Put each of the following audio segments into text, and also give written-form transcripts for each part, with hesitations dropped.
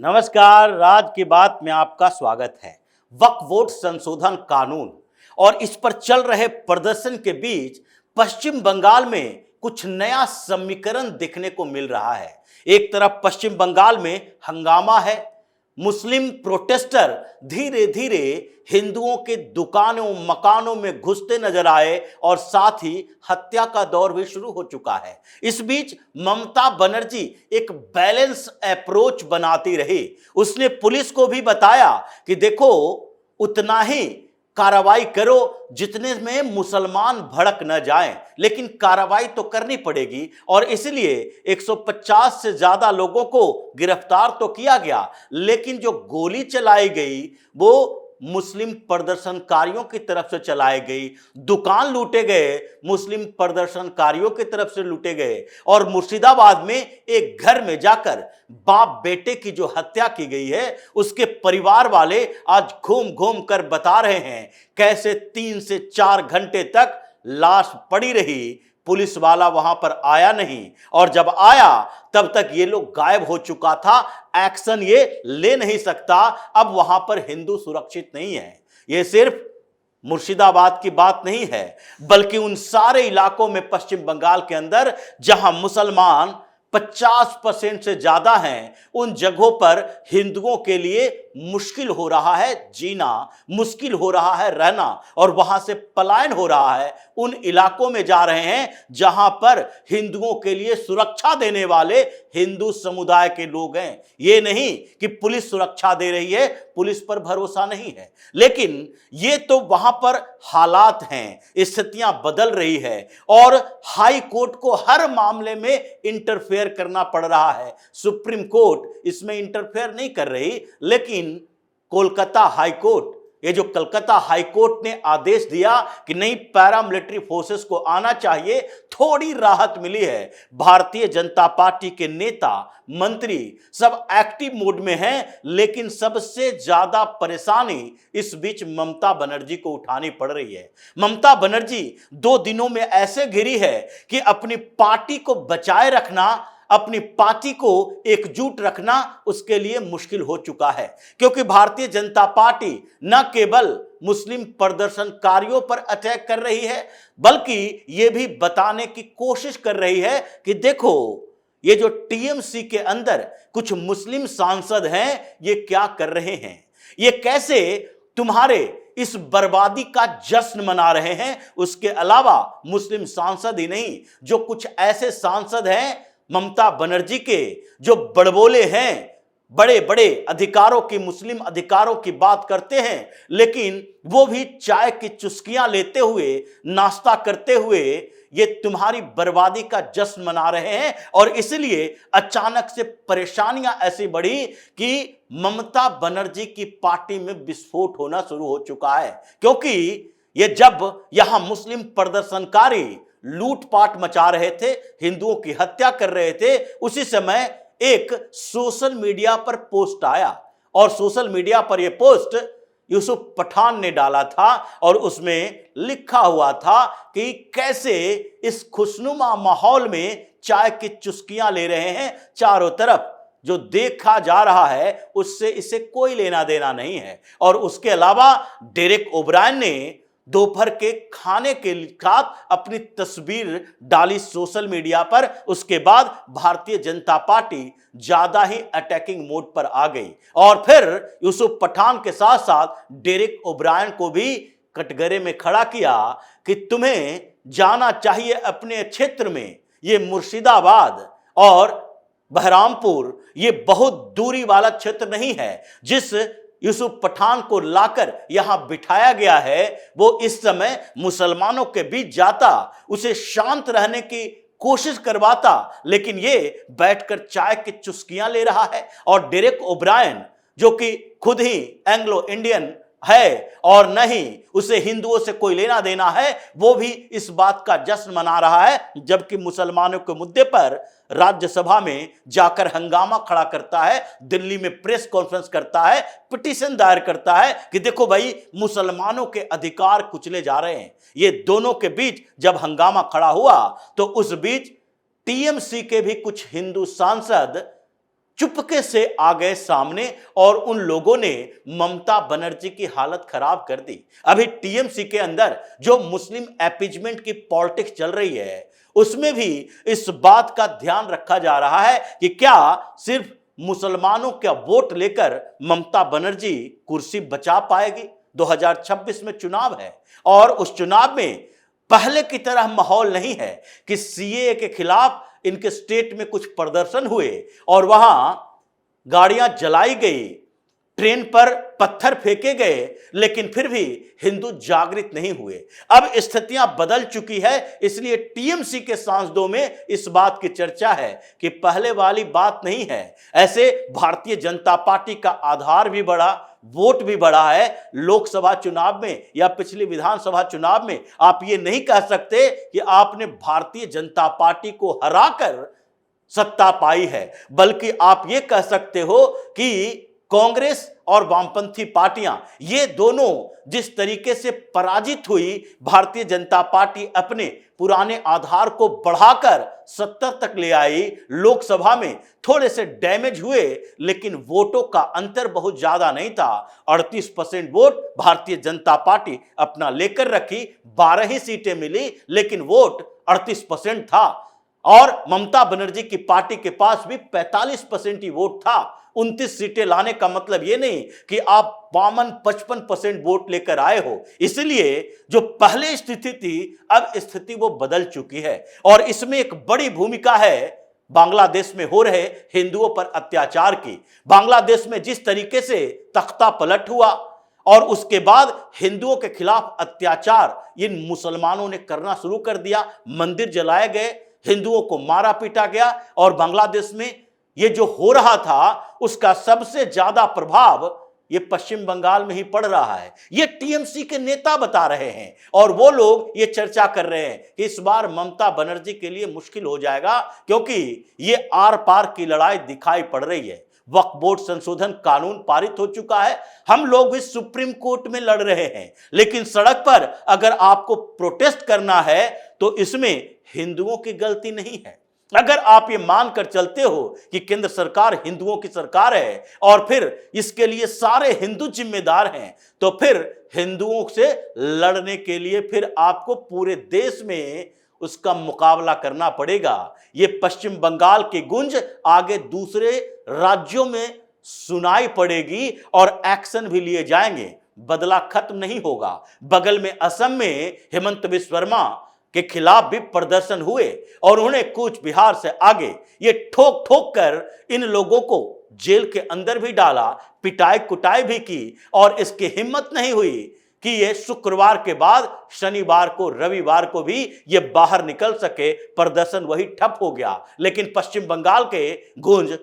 नमस्कार। राज की बात में आपका स्वागत है। वक्फ बोर्ड संशोधन कानून और इस पर चल रहे प्रदर्शन के बीच पश्चिम बंगाल में कुछ नया समीकरण देखने को मिल रहा है। एक तरफ पश्चिम बंगाल में हंगामा है, मुस्लिम प्रोटेस्टर धीरे धीरे हिंदुओं के दुकानों मकानों में घुसते नजर आए और साथ ही हत्या का दौर भी शुरू हो चुका है। इस बीच ममता बनर्जी एक बैलेंस अप्रोच बनाती रही। उसने पुलिस को भी बताया कि देखो, उतना ही कार्रवाई करो जितने में मुसलमान भड़क न जाएं, लेकिन कार्रवाई तो करनी पड़ेगी। और इसलिए 150 से ज्यादा लोगों को गिरफ्तार तो किया गया, लेकिन जो गोली चलाई गई वो मुस्लिम प्रदर्शनकारियों की तरफ से चलाई गई। दुकान लूटे गए, मुस्लिम प्रदर्शनकारियों की तरफ से लूटे गए। और मुर्शिदाबाद में एक घर में जाकर बाप बेटे की जो हत्या की गई है, उसके परिवार वाले आज घूम घूम कर बता रहे हैं कैसे 3 से 4 घंटे तक लाश पड़ी रही, पुलिस वाला वहां पर आया नहीं, और जब आया तब तक ये लोग गायब हो चुका था। एक्शन ये ले नहीं सकता। अब वहां पर हिंदू सुरक्षित नहीं है। ये सिर्फ मुर्शिदाबाद की बात नहीं है, बल्कि उन सारे इलाकों में पश्चिम बंगाल के अंदर जहां मुसलमान 50% से ज्यादा हैं, उन जगहों पर हिंदुओं के लिए मुश्किल हो रहा है जीना, मुश्किल हो रहा है रहना, और वहां से पलायन हो रहा है। उन इलाकों में जा रहे हैं जहां पर हिंदुओं के लिए सुरक्षा देने वाले हिंदू समुदाय के लोग हैं। ये नहीं कि पुलिस सुरक्षा दे रही है, पुलिस पर भरोसा नहीं है, लेकिन ये तो वहां पर हालात हैं, स्थितियां बदल रही है और हाई कोर्ट को हर मामले में इंटरफेयर करना पड़ रहा है। सुप्रीम कोर्ट इसमें इंटरफेयर नहीं कर रही, लेकिन कोलकाता हाई कोर्ट, ये जो कलकत्ता हाई कोर्ट ने आदेश दिया कि नहीं, पैरामिलिट्री फोर्सेस को आना चाहिए, थोड़ी राहत मिली है। भारतीय जनता पार्टी के नेता मंत्री सब एक्टिव मोड में हैं, लेकिन सबसे ज्यादा परेशानी इस बीच ममता बनर्जी को उठानी पड़ रही है। ममता बनर्जी 2 दिनों में ऐसे घिरी है कि अपनी पार्टी को बचाए रखना, अपनी पार्टी को एकजुट रखना उसके लिए मुश्किल हो चुका है, क्योंकि भारतीय जनता पार्टी न केवल मुस्लिम प्रदर्शनकारियों पर अटैक कर रही है, बल्कि यह भी बताने की कोशिश कर रही है कि देखो, ये जो टीएमसी के अंदर कुछ मुस्लिम सांसद हैं, ये क्या कर रहे हैं, ये कैसे तुम्हारे इस बर्बादी का जश्न मना रहे हैं। उसके अलावा मुस्लिम सांसद ही नहीं, जो कुछ ऐसे सांसद हैं ममता बनर्जी के जो बड़बोले हैं, बड़े बड़े अधिकारों की, मुस्लिम अधिकारों की बात करते हैं, लेकिन वो भी चाय की चुस्कियां लेते हुए, नाश्ता करते हुए ये तुम्हारी बर्बादी का जश्न मना रहे हैं। और इसलिए अचानक से परेशानियां ऐसी बढ़ी कि ममता बनर्जी की पार्टी में विस्फोट होना शुरू हो चुका है, क्योंकि ये जब यहां मुस्लिम प्रदर्शनकारी लूटपाट मचा रहे थे, हिंदुओं की हत्या कर रहे थे, उसी समय एक सोशल मीडिया पर पोस्ट आया, और सोशल मीडिया पर यह पोस्ट यूसुफ पठान ने डाला था, और उसमें लिखा हुआ था कि कैसे इस खुशनुमा माहौल में चाय की चुस्कियां ले रहे हैं, चारों तरफ जो देखा जा रहा है उससे इसे कोई लेना देना नहीं है। और उसके अलावा डेरेक ओब्रायन ने दोपहर के खाने के साथ अपनी तस्वीर डाली सोशल मीडिया पर। उसके बाद भारतीय जनता पार्टी ज्यादा ही अटैकिंग मोड पर आ गई, और फिर यूसुफ पठान के साथ साथ डेरेक ओब्रायन को भी कटघरे में खड़ा किया कि तुम्हें जाना चाहिए अपने क्षेत्र में। ये मुर्शिदाबाद और बहरामपुर ये बहुत दूरी वाला क्षेत्र नहीं है। जिस यूसुफ पठान को लाकर यहां बिठाया गया है, वो इस समय मुसलमानों के बीच जाता, उसे शांत रहने की कोशिश करवाता, लेकिन ये बैठकर चाय की चुस्कियां ले रहा है। और डेरेक ओब्रायन, जो कि खुद ही एंग्लो इंडियन है और नहीं उसे हिंदुओं से कोई लेना देना है, वो भी इस बात का जश्न मना रहा है, जबकि मुसलमानों के मुद्दे पर राज्यसभा में जाकर हंगामा खड़ा करता है, दिल्ली में प्रेस कॉन्फ्रेंस करता है, पिटीशन दायर करता है कि देखो भाई, मुसलमानों के अधिकार कुचले जा रहे हैं। ये दोनों के बीच जब हंगामा खड़ा हुआ तो उस बीच टीएमसी के भी कुछ हिंदू सांसद चुपके से आ गए सामने और उन लोगों ने ममता बनर्जी की हालत खराब कर दी। अभी टीएमसी के अंदर जो मुस्लिम अपीजमेंट की पॉलिटिक्स चल रही है, उसमें भी इस बात का ध्यान रखा जा रहा है कि क्या सिर्फ मुसलमानों का वोट लेकर ममता बनर्जी कुर्सी बचा पाएगी। 2026 में चुनाव है और उस चुनाव में पहले की तरह माहौल नहीं है कि सीएए के खिलाफ इनके स्टेट में कुछ प्रदर्शन हुए और वहां गाड़ियां जलाई गई, ट्रेन पर पत्थर फेंके गए, लेकिन फिर भी हिंदू जागृत नहीं हुए। अब स्थितियां बदल चुकी है, इसलिए टीएमसी के सांसदों में इस बात की चर्चा है कि पहले वाली बात नहीं है। ऐसे भारतीय जनता पार्टी का आधार भी बढ़ा, वोट भी बढ़ा है। लोकसभा चुनाव में या पिछले विधानसभा चुनाव में आप ये नहीं कह सकते कि आपने भारतीय जनता पार्टी को हराकर सत्ता पाई है, बल्कि आप ये कह सकते हो कि कांग्रेस और वामपंथी पार्टियां ये दोनों जिस तरीके से पराजित हुई, भारतीय जनता पार्टी अपने पुराने आधार को बढ़ाकर 70 तक ले आई। लोकसभा में थोड़े से डैमेज हुए, लेकिन वोटों का अंतर बहुत ज्यादा नहीं था। 38% वोट भारतीय जनता पार्टी अपना लेकर रखी, 12 ही सीटें मिली, लेकिन वोट 38% था। और ममता बनर्जी की पार्टी के पास भी 45% ही वोट था। 29 सीटें लाने का मतलब यह नहीं कि आप 52-55% वोट लेकर आए हो। इसलिए जो पहले स्थिति थी, अब स्थिति वो बदल चुकी है और इसमें एक बड़ी भूमिका है बांग्लादेश में हो रहे हिंदुओं पर अत्याचार की। बांग्लादेश में जिस तरीके से तख्ता पलट हुआ और उसके बाद हिंदुओं के खिलाफ अत्याचार इन मुसलमानों ने करना शुरू कर दिया, मंदिर जलाए गए, हिंदुओं को मारा पीटा गया और बांग्लादेश में ये जो हो रहा था उसका सबसे ज्यादा प्रभाव ये पश्चिम बंगाल में ही पड़ रहा है। ये टीएमसी के नेता बता रहे हैं और वो लोग ये चर्चा कर रहे हैं कि इस बार ममता बनर्जी के लिए मुश्किल हो जाएगा, क्योंकि ये आर पार की लड़ाई दिखाई पड़ रही है। वक्फ बोर्ड संशोधन कानून पारित हो चुका है, हम लोग भी सुप्रीम कोर्ट में लड़ रहे हैं, लेकिन सड़क पर अगर आपको प्रोटेस्ट करना है तो इसमें हिंदुओं की गलती नहीं है। अगर आप ये मानकर चलते हो कि केंद्र सरकार हिंदुओं की सरकार है और फिर इसके लिए सारे हिंदू जिम्मेदार हैं, तो फिर हिंदुओं से लड़ने के लिए फिर आपको पूरे देश में उसका मुकाबला करना पड़ेगा। ये पश्चिम बंगाल की गूंज आगे दूसरे राज्यों में सुनाई पड़ेगी और एक्शन भी लिए जाएंगे, बदला खत्म नहीं होगा। बगल में असम में हेमंत बिस्वा शर्मा के खिलाफ भी प्रदर्शन हुए और उन्हें कूच बिहार से आगे ये ठोक ठोक कर इन लोगों को जेल के अंदर भी डाला, पिटाई कुटाई भी की और इसकी हिम्मत नहीं हुई कि ये शुक्रवार के बाद शनिवार को रविवार को भी ये बाहर निकल सके। प्रदर्शन वही ठप हो गया। लेकिन पश्चिम बंगाल के गूंज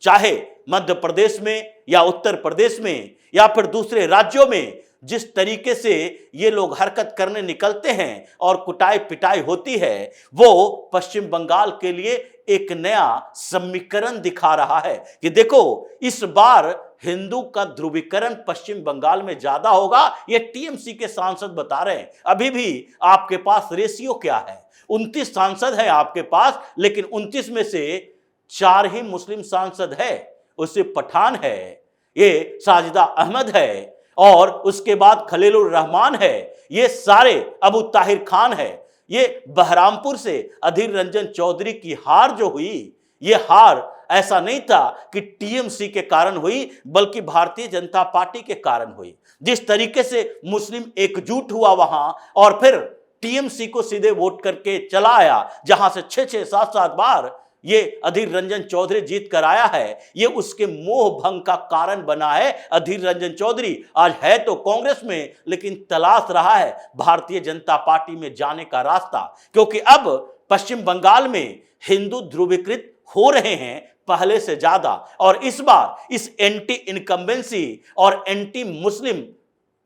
चाहे मध्य प्रदेश में या उत्तर प्रदेश में या फिर दूसरे राज्यों में जिस तरीके से ये लोग हरकत करने निकलते हैं और कुटाई पिटाई होती है, वो पश्चिम बंगाल के लिए एक नया समीकरण दिखा रहा है कि देखो इस बार हिंदू का ध्रुवीकरण पश्चिम बंगाल में ज्यादा होगा। ये टीएमसी के सांसद बता रहे हैं। अभी भी आपके पास रेशियो क्या है, 29 सांसद है आपके पास, लेकिन 29 में से 4 ही मुस्लिम सांसद है। उससे पठान है, ये साजिदा अहमद है और उसके बाद खलीलुर रहमान है, ये सारे अबू ताहिर खान है। ये बहरामपुर से अधीर रंजन चौधरी की हार जो हुई, ये हार ऐसा नहीं था कि टीएमसी के कारण हुई, बल्कि भारतीय जनता पार्टी के कारण हुई। जिस तरीके से मुस्लिम एकजुट हुआ वहां और फिर टीएमसी को सीधे वोट करके चला आया, जहां से 6-6, 7-7 बार ये अधीर रंजन चौधरी जीत कर आया है, ये उसके मोह भंग का कारण बना है। अधीर रंजन चौधरी आज है तो कांग्रेस में, लेकिन तलाश रहा है भारतीय जनता पार्टी में जाने का रास्ता, क्योंकि अब पश्चिम बंगाल में हिंदू ध्रुवीकृत हो रहे हैं पहले से ज्यादा। और इस बार इस एंटी इनकम्बेंसी और एंटी मुस्लिम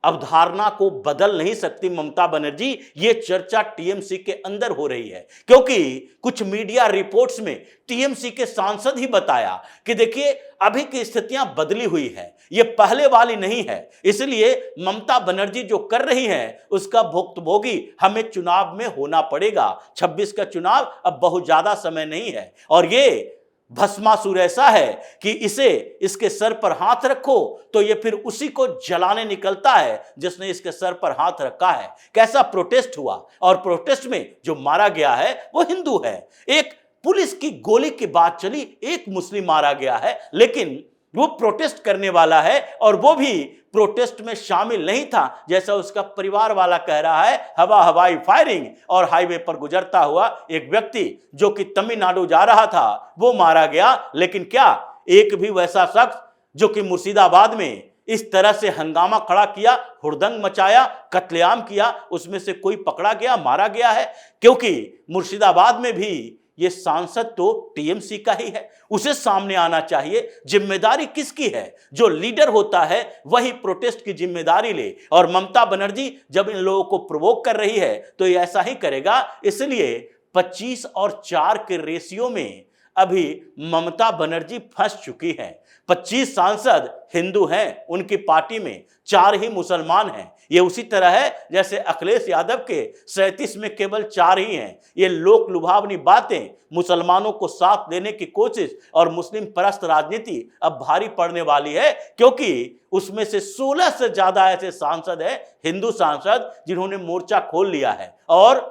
अवधारणा को बदल नहीं सकती ममता बनर्जी। ये चर्चा टीएमसी के अंदर हो रही है, क्योंकि कुछ मीडिया रिपोर्ट्स में टीएमसी के सांसद ही बताया कि देखिए अभी की स्थितियां बदली हुई है, ये पहले वाली नहीं है, इसलिए ममता बनर्जी जो कर रही हैं उसका भुक्तभोगी हमें चुनाव में होना पड़ेगा। 26 का चुनाव अब बहुत ज्यादा समय नहीं है और ये भस्मासुर ऐसा है कि इसे इसके सर पर हाथ रखो तो ये फिर उसी को जलाने निकलता है जिसने इसके सर पर हाथ रखा है। कैसा प्रोटेस्ट हुआ, और प्रोटेस्ट में जो मारा गया है वो हिंदू है। एक पुलिस की गोली की बात चली, एक मुस्लिम मारा गया है, लेकिन वो प्रोटेस्ट करने वाला है और वो भी प्रोटेस्ट में शामिल नहीं था, जैसा उसका परिवार वाला कह रहा है। हवाई फायरिंग और हाईवे पर गुजरता हुआ एक व्यक्ति जो कि तमिलनाडु जा रहा था वो मारा गया। लेकिन क्या एक भी वैसा शख्स जो कि मुर्शिदाबाद में इस तरह से हंगामा खड़ा किया, हुड़दंग मचाया, कत्लेआम किया, उसमें से कोई पकड़ा गया, मारा गया है? क्योंकि मुर्शिदाबाद में भी ये सांसद तो टीएमसी का ही है, उसे सामने आना चाहिए। जिम्मेदारी किसकी है? जो लीडर होता है वही प्रोटेस्ट की जिम्मेदारी ले। और ममता बनर्जी जब इन लोगों को प्रोवोक कर रही है तो ये ऐसा ही करेगा। इसलिए 25 और 4 के रेशियो में अभी ममता बनर्जी फंस चुकी हैं। 25 सांसद हिंदू हैं उनकी पार्टी में, 4 ही मुसलमान हैं। ये उसी तरह है जैसे अखिलेश यादव के 37 में केवल 4 ही हैं। ये लोक लुभावनी बातें, मुसलमानों को साथ देने की कोशिश और मुस्लिम परस्त राजनीति अब भारी पड़ने वाली है, क्योंकि उसमें से 16 से ज्यादा ऐसे सांसद हैं, हिंदू सांसद, जिन्होंने मोर्चा खोल लिया है और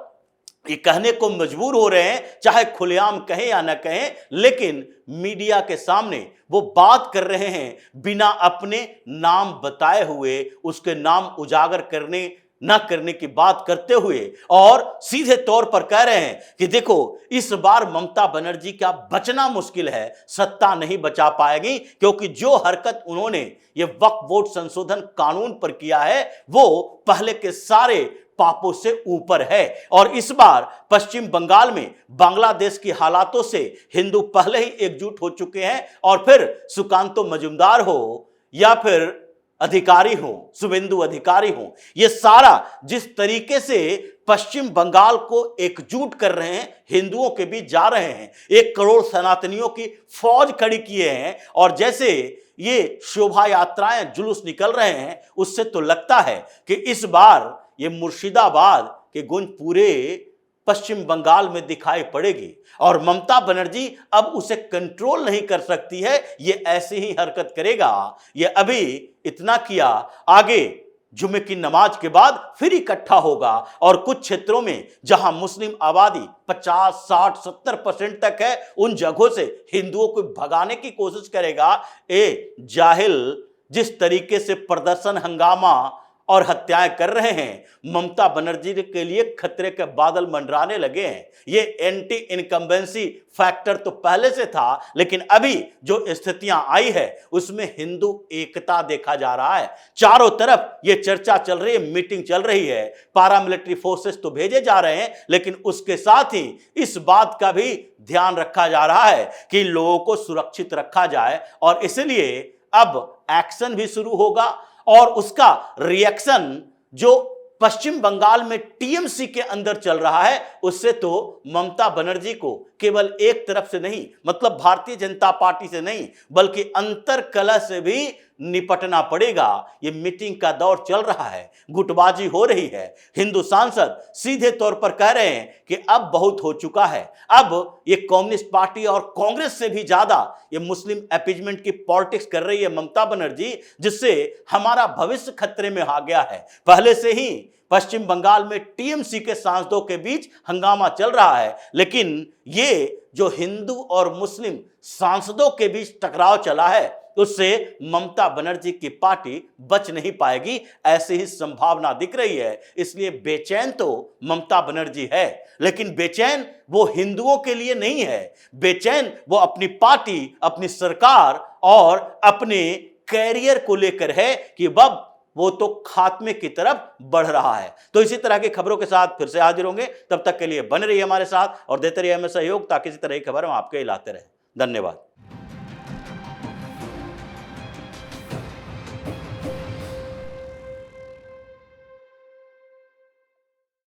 ये कहने को मजबूर हो रहे हैं, चाहे खुलेआम कहें या न कहें, लेकिन मीडिया के सामने वो बात कर रहे हैं बिना अपने नाम बताए हुए, उसके नाम उजागर करने न करने की बात करते हुए, और सीधे तौर पर कह रहे हैं कि देखो इस बार ममता बनर्जी का बचना मुश्किल है, सत्ता नहीं बचा पाएगी, क्योंकि जो हरकत उन्होंने ये वक्फ बोर्ड संशोधन कानून पर किया है वो पहले के सारे पापों से ऊपर है। और इस बार पश्चिम बंगाल में बांग्लादेश की हालातों से हिंदू पहले ही एकजुट हो चुके हैं, और फिर सुकांतो मजुमदार हो या फिर अधिकारी हो, शुभेंदु अधिकारी हो, ये सारा जिस तरीके से पश्चिम बंगाल को एकजुट कर रहे हैं, हिंदुओं के बीच जा रहे हैं, 1 करोड़ सनातनियों की फौज खड़ी किए हैं, और जैसे ये शोभा यात्राएं जुलूस निकल रहे हैं, उससे तो लगता है कि इस बार ये मुर्शिदाबाद के गुंज पूरे पश्चिम बंगाल में दिखाई पड़ेगी। और ममता बनर्जी अब उसे कंट्रोल नहीं कर सकती है, ये ऐसे ही हरकत करेगा। ये अभी इतना किया, आगे जुमे की नमाज के बाद फिर इकट्ठा होगा, और कुछ क्षेत्रों में जहां मुस्लिम आबादी 50, 60, 70% तक है, उन जगहों से हिंदुओं को भगाने की कोशिश करेगा। ए जाहिल, जिस तरीके से प्रदर्शन, हंगामा और हत्याएं कर रहे हैं, ममता बनर्जी के लिए खतरे के बादल मंडराने लगे हैं। ये एंटी इनकम्बेंसी फैक्टर तो पहले से था, लेकिन अभी जो स्थितियां आई है उसमें हिंदू एकता देखा जा रहा है। चारों तरफ ये चर्चा चल रही है, मीटिंग चल रही है, पैरामिलिट्री फोर्सेस तो भेजे जा रहे हैं, लेकिन उसके साथ ही इस बात का भी ध्यान रखा जा रहा है कि लोगों को सुरक्षित रखा जाए। और इसलिए अब एक्शन भी शुरू होगा, और उसका रिएक्शन जो पश्चिम बंगाल में टीएमसी के अंदर चल रहा है, उससे तो ममता बनर्जी को केवल एक तरफ से नहीं, मतलब भारतीय जनता पार्टी से नहीं, बल्कि अंतर कलह से भी निपटना पड़ेगा। ये मीटिंग का दौर चल रहा है, गुटबाजी हो रही है। हिंदू सांसद सीधे तौर पर कह रहे हैं कि अब बहुत हो चुका है, अब ये कम्युनिस्ट पार्टी और कांग्रेस से भी ज्यादा ये मुस्लिम अपीजमेंट की पॉलिटिक्स कर रही है ममता बनर्जी, जिससे हमारा भविष्य खतरे में आ गया है। पहले से ही पश्चिम बंगाल में टीएमसी के सांसदों के बीच हंगामा चल रहा है, लेकिन ये जो हिंदू और मुस्लिम सांसदों के बीच टकराव चला है, उससे ममता बनर्जी की पार्टी बच नहीं पाएगी, ऐसी ही संभावना दिख रही है। इसलिए बेचैन तो ममता बनर्जी है, लेकिन बेचैन वो हिंदुओं के लिए नहीं है, बेचैन वो अपनी पार्टी, अपनी सरकार और अपने कैरियर को लेकर है कि अब वो तो खात्मे की तरफ बढ़ रहा है। तो इसी तरह की खबरों के साथ फिर से हाजिर होंगे, तब तक के लिए बने रहिए हमारे साथ और देते रहिए हमें सहयोग, ताकि इसी तरह की खबर हम आपके लाते रहे। धन्यवाद।